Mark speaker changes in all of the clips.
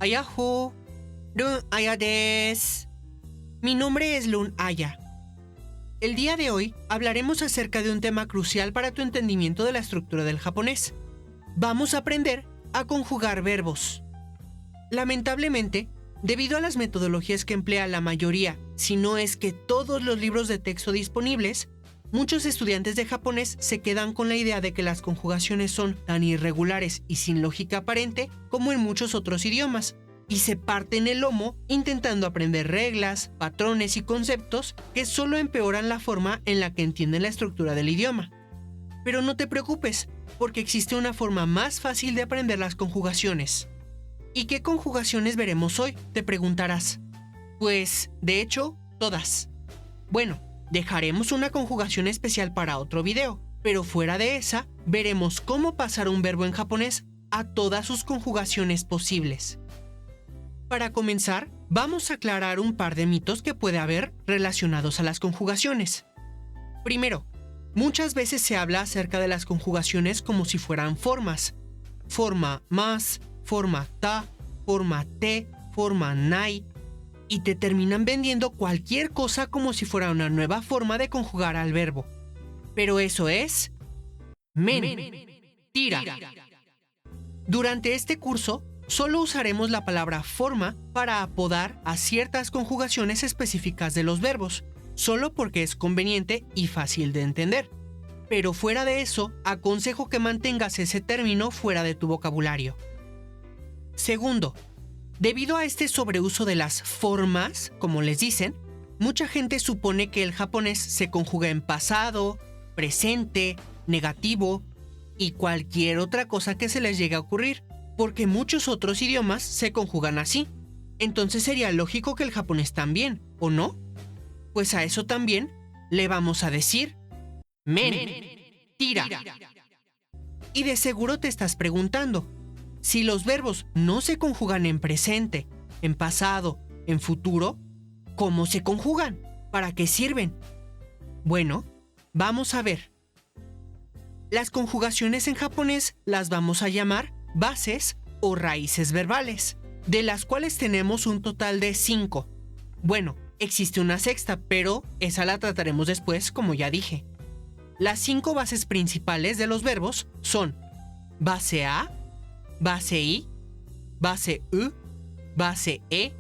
Speaker 1: Ayaho, Lun Aya desu. Mi nombre es Lun Aya. El día de hoy hablaremos acerca de un tema crucial para tu entendimiento de la estructura del japonés. Vamos a aprender a conjugar verbos. Lamentablemente, debido a las metodologías que emplea la mayoría, si no es que todos los libros de texto disponibles, muchos estudiantes de japonés se quedan con la idea de que las conjugaciones son tan irregulares y sin lógica aparente como en muchos otros idiomas, y se parten el lomo intentando aprender reglas, patrones y conceptos que solo empeoran la forma en la que entienden la estructura del idioma. Pero no te preocupes, porque existe una forma más fácil de aprender las conjugaciones. ¿Y qué conjugaciones veremos hoy?, te preguntarás. Pues, de hecho, todas. Bueno, dejaremos una conjugación especial para otro video, pero fuera de esa, veremos cómo pasar un verbo en japonés a todas sus conjugaciones posibles. Para comenzar, vamos a aclarar un par de mitos que puede haber relacionados a las conjugaciones. Primero, muchas veces se habla acerca de las conjugaciones como si fueran formas. Forma mas, forma ta, forma te, forma nai, y te terminan vendiendo cualquier cosa como si fuera una nueva forma de conjugar al verbo. Pero eso es mentira. Durante este curso, solo usaremos la palabra forma para apodar a ciertas conjugaciones específicas de los verbos, solo porque es conveniente y fácil de entender. Pero fuera de eso, aconsejo que mantengas ese término fuera de tu vocabulario. Segundo, debido a este sobreuso de las formas, como les dicen, mucha gente supone que el japonés se conjuga en pasado, presente, negativo y cualquier otra cosa que se les llegue a ocurrir, porque muchos otros idiomas se conjugan así. Entonces sería lógico que el japonés también, ¿o no? Pues a eso también le vamos a decir mentira. Y de seguro te estás preguntando, si los verbos no se conjugan en presente, en pasado, en futuro, ¿cómo se conjugan? ¿Para qué sirven? Bueno, vamos a ver. Las conjugaciones en japonés las vamos a llamar bases o raíces verbales, de las cuales tenemos un total de 5. Bueno, existe una sexta, pero esa la trataremos después, como ya dije. Las 5 bases principales de los verbos son base A, base I, base U, base E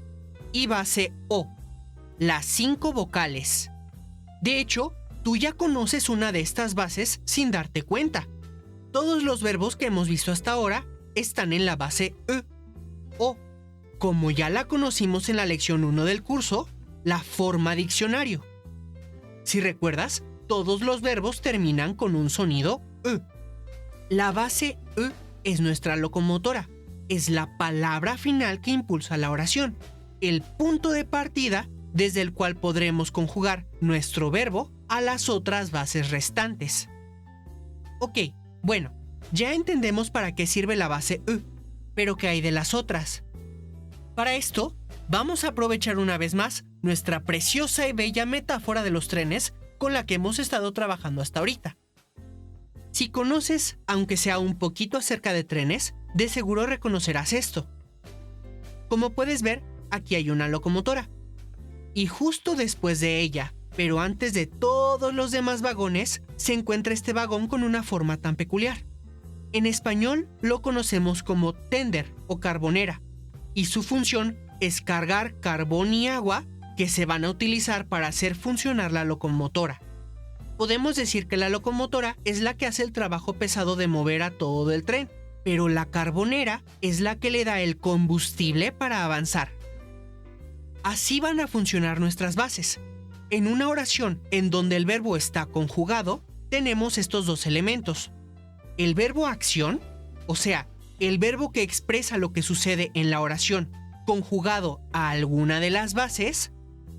Speaker 1: y base O. Las 5 vocales. De hecho, tú ya conoces una de estas bases sin darte cuenta. Todos los verbos que hemos visto hasta ahora están en la base U, o, como ya la conocimos en la lección 1 del curso, la forma diccionario. Si recuerdas, todos los verbos terminan con un sonido U. La base U es nuestra locomotora, es la palabra final que impulsa la oración, el punto de partida desde el cual podremos conjugar nuestro verbo a las otras bases restantes. Ok, bueno, ya entendemos para qué sirve la base U, pero ¿qué hay de las otras? Para esto, vamos a aprovechar una vez más nuestra preciosa y bella metáfora de los trenes con la que hemos estado trabajando hasta ahorita. Si conoces, aunque sea un poquito acerca de trenes, de seguro reconocerás esto. Como puedes ver, aquí hay una locomotora. Y justo después de ella, pero antes de todos los demás vagones, se encuentra este vagón con una forma tan peculiar. En español lo conocemos como tender o carbonera, y su función es cargar carbón y agua que se van a utilizar para hacer funcionar la locomotora. Podemos decir que la locomotora es la que hace el trabajo pesado de mover a todo el tren, pero la carbonera es la que le da el combustible para avanzar. Así van a funcionar nuestras bases. En una oración en donde el verbo está conjugado, tenemos estos dos elementos. El verbo acción, o sea, el verbo que expresa lo que sucede en la oración, conjugado a alguna de las bases,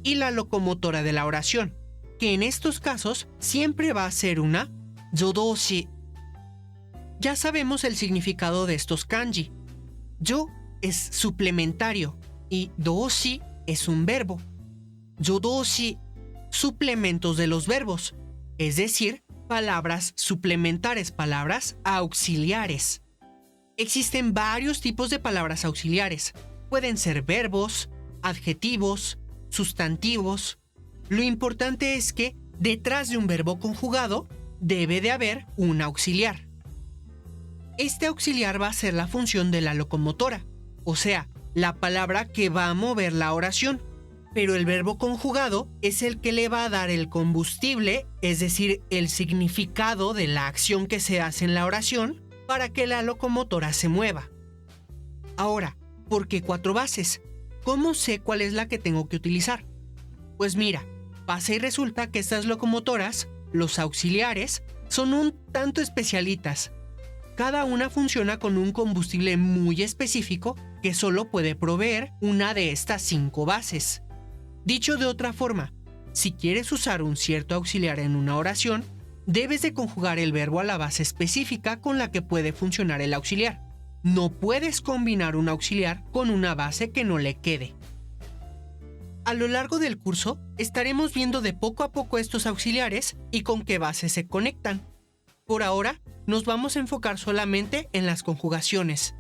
Speaker 1: y la locomotora de la oración, que en estos casos siempre va a ser una yodoshi. Ya sabemos el significado de estos kanji. Yo es suplementario y doshi es un verbo. Yodoshi, suplementos de los verbos, es decir, palabras suplementares, palabras auxiliares. Existen varios tipos de palabras auxiliares. Pueden ser verbos, adjetivos, sustantivos. Lo importante es que detrás de un verbo conjugado debe de haber un auxiliar. Este auxiliar va a ser la función de la locomotora, o sea, la palabra que va a mover la oración. Pero el verbo conjugado es el que le va a dar el combustible, es decir, el significado de la acción que se hace en la oración para que la locomotora se mueva. Ahora, ¿por qué 4 bases? ¿Cómo sé cuál es la que tengo que utilizar? Pues mira, pasa y resulta que estas locomotoras, los auxiliares, son un tanto especialitas. Cada una funciona con un combustible muy específico que solo puede proveer una de estas 5 bases. Dicho de otra forma, si quieres usar un cierto auxiliar en una oración, debes de conjugar el verbo a la base específica con la que puede funcionar el auxiliar. No puedes combinar un auxiliar con una base que no le quede. A lo largo del curso, estaremos viendo de poco a poco estos auxiliares y con qué bases se conectan. Por ahora, nos vamos a enfocar solamente en las conjugaciones.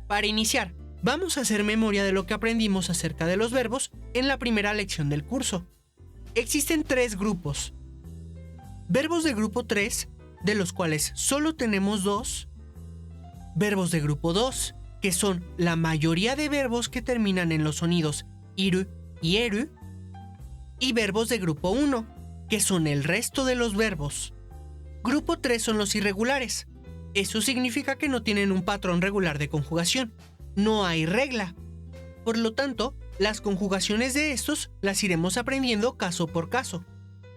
Speaker 1: Para iniciar, vamos a hacer memoria de lo que aprendimos acerca de los verbos en la primera lección del curso. Existen 3 grupos. Verbos de grupo 3, de los cuales solo tenemos 2. Verbos de grupo 2, que son la mayoría de verbos que terminan en los sonidos iru y eru. Y verbos de grupo 1, que son el resto de los verbos. Grupo 3 son los irregulares. Eso significa que no tienen un patrón regular de conjugación. No hay regla. Por lo tanto, las conjugaciones de estos las iremos aprendiendo caso por caso.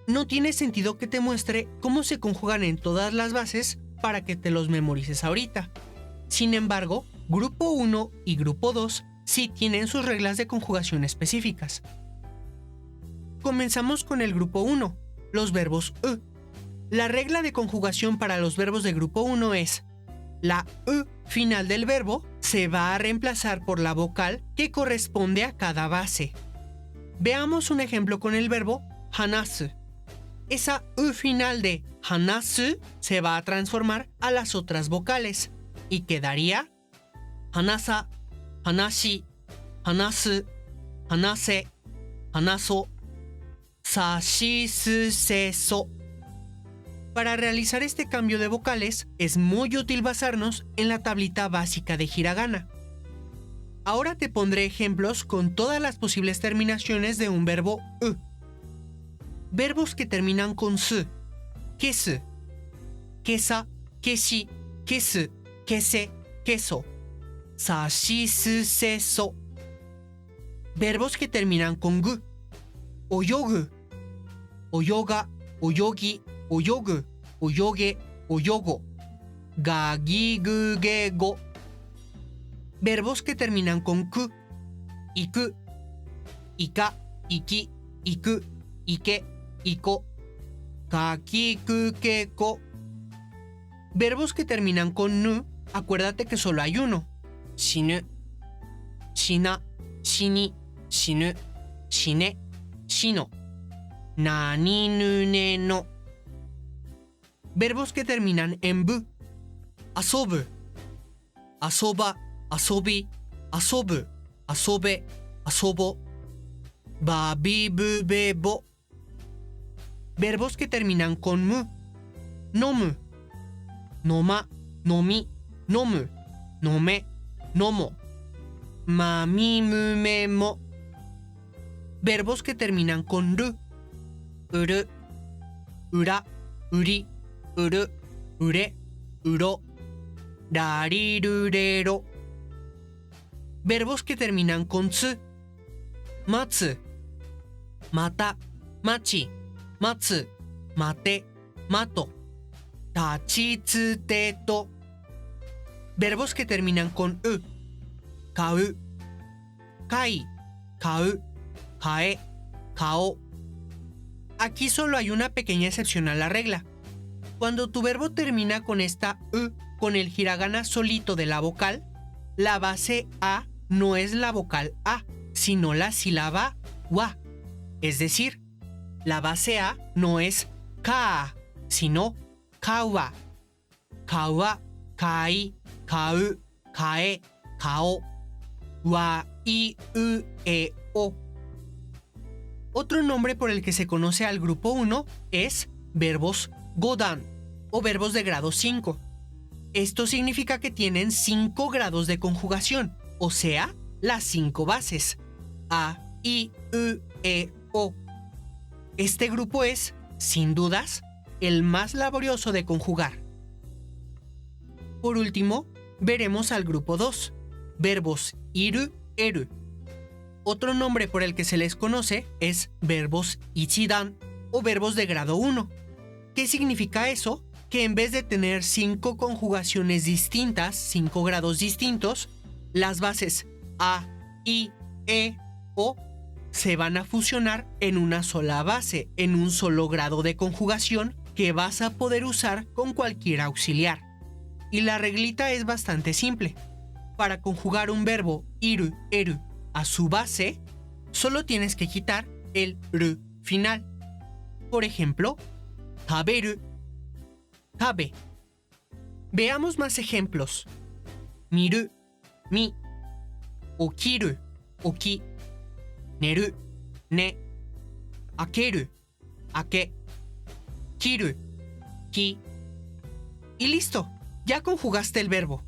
Speaker 1: No tiene sentido que te muestre cómo se conjugan en todas las bases para que te los memorices ahorita. Sin embargo, grupo 1 y grupo 2 sí tienen sus reglas de conjugación específicas. Comenzamos con el grupo 1, los verbos u. La regla de conjugación para los verbos de grupo 1 es: la u final del verbo se va a reemplazar por la vocal que corresponde a cada base. Veamos un ejemplo con el verbo hanasu. Esa u final de hanasu se va a transformar a las otras vocales y quedaría hanasa, hanashi, hanasu, hanase, hanaso, sashisu, seso. Para realizar este cambio de vocales es muy útil basarnos en la tablita básica de hiragana. Ahora te pondré ejemplos con todas las posibles terminaciones de un verbo u. Verbos que terminan con su: kesu, kesa, keshi, kesu, kese, keso, sashisu, seso. Verbos que terminan con gu: oyogu, oyoga, oyogi, oyogu, oyoge, oyogo, ga, gi, gu, ge, go. Verbos que terminan con ku: iku, ika, iki, iku, ike, iko, ka, ki, ku, ke, ko. Verbos que terminan con nu, acuérdate que solo hay uno: shinu, shina, shini, shinu, shine, shino, nani, nu, ne, no. Verbos que terminan en bu: asobu, asoba, asobi, asobu, asobe, asobo, ba, bi, bu, be, bo. Verbos que terminan con mu: nomu, noma, nomi, nomu, nome, nomo, ma, mi, mu, me, mo. Verbos que terminan con ru: uru, ura, uri, uru, ure, uro, rari, rurero. Verbos que terminan con tsu: matsu, mata, machi, matsu, mate, mato, tachi, tsu, te, to. Verbos que terminan con u: kau, kai, kau, kae, kao. Aquí solo hay una pequeña excepción a la regla. Cuando tu verbo termina con esta u, con el hiragana solito de la vocal, la base a no es la vocal a, sino la sílaba wa. Es decir, la base a no es ka, sino kawa. Kawa, kai, kau, kae, kao, wa, i, u, e, o. Otro nombre por el que se conoce al grupo 1 es verbos godan o verbos de grado 5. Esto significa que tienen 5 grados de conjugación, o sea, las 5 bases. A, I, U, E, O. Este grupo es, sin dudas, el más laborioso de conjugar. Por último, veremos al grupo 2, verbos iru, eru. Otro nombre por el que se les conoce es verbos ichidan o verbos de grado 1. ¿Qué significa eso? Que en vez de tener 5 conjugaciones distintas, 5 grados distintos, las bases A, I, E, O se van a fusionar en una sola base, en un solo grado de conjugación que vas a poder usar con cualquier auxiliar. Y la reglita es bastante simple. Para conjugar un verbo iru, eru a su base, solo tienes que quitar el ru final. Por ejemplo, taberu, tabe. Veamos más ejemplos. Miru, mi. Okiru, oki. Neru, ne. Akeru, ake. Kiru, ki. Y listo, ya conjugaste el verbo.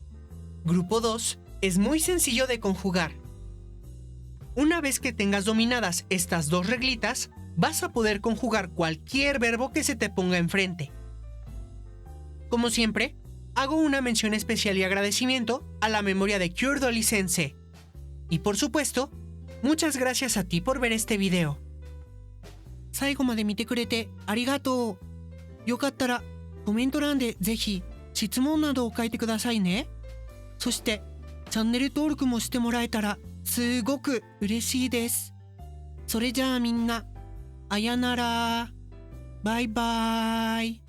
Speaker 1: Grupo 2 es muy sencillo de conjugar. Una vez que tengas dominadas estas 2 reglitas, vas a poder conjugar cualquier verbo que se te ponga enfrente. Como siempre, hago una mención especial y agradecimiento a la memoria de Cure Dolly Sensei. Y por supuesto, muchas gracias a ti por ver este video. 最後まで見てくれてありがとう。よかったらコメント欄でぜひ質問などを書いてくださいね。そしてチャンネル登録もしてもらえたらすごく嬉しいです。それじゃあみんな、あやなら。バイバーイ。